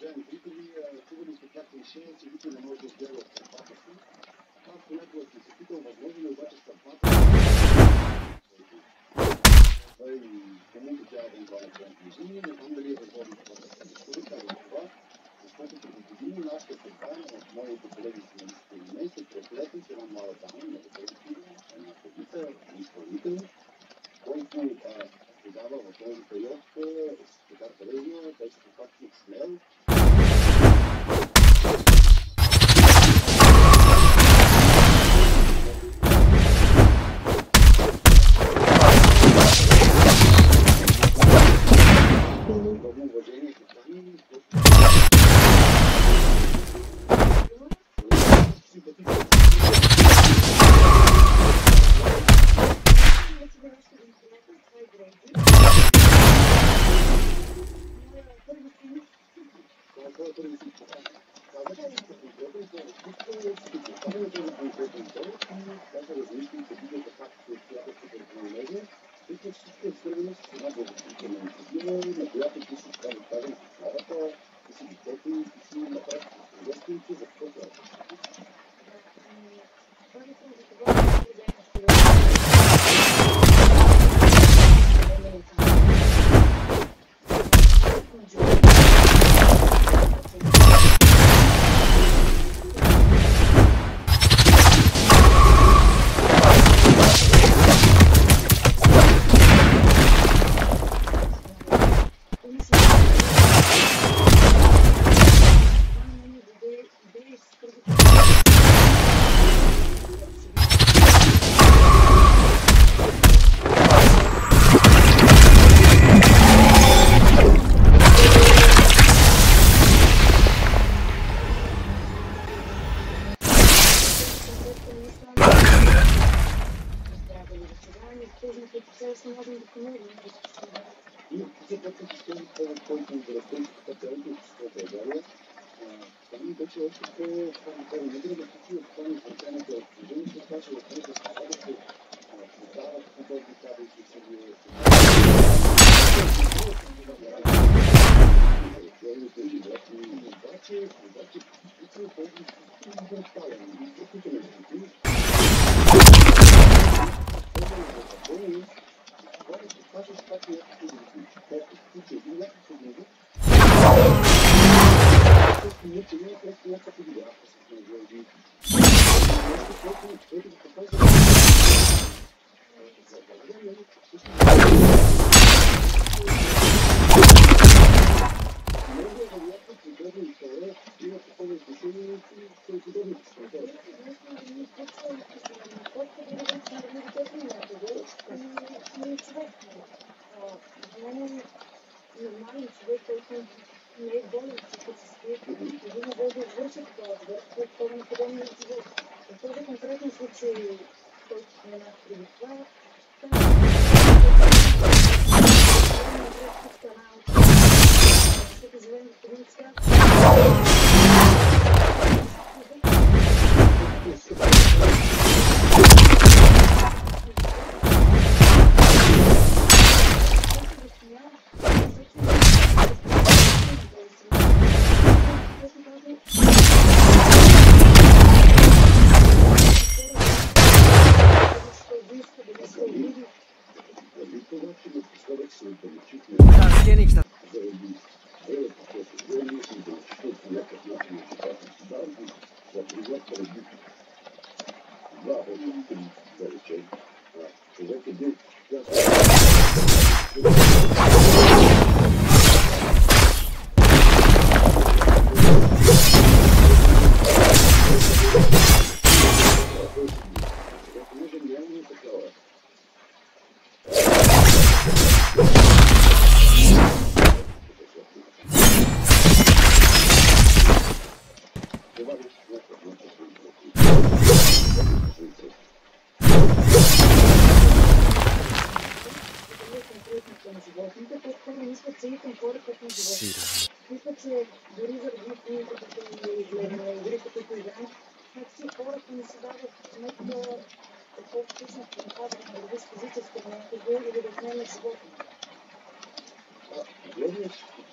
уважаеми зрители, чували сте как клише, че никой не може да избяга от съдбата си. Аз понякога съм се питал, възможно ли обаче съдбата и кому тя е един главен край движение, не знам дали е възможно това да се защо казвам това, защото преди години нашата съдба на моите колеги журналисти и мен се преплете с една млада дама, много позитивна, една певица, изпълнител, който тогава в този период така харизма, беше достатъчно смел. Много уважение към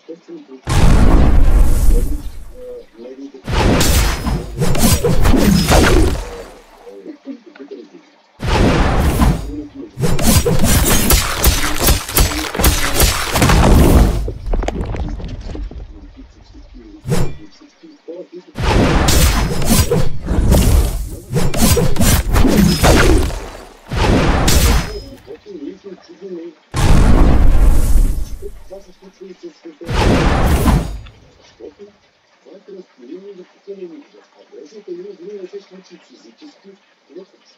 естествено медиите това се случва и с света. Защото твоята разтворение за потъне вижда. А грешната има дори не се случи физически, не случи.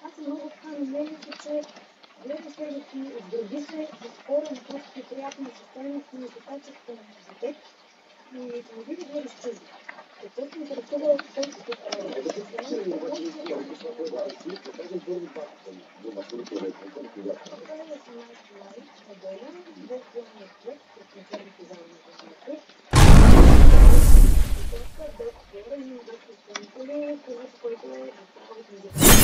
Аз съм много така на мнението, че гледа себе си, отгради се за хора, на които ти е приятно състоянието на качеството на университет и не би да бъдеш чужди. Какво се интересува от този който е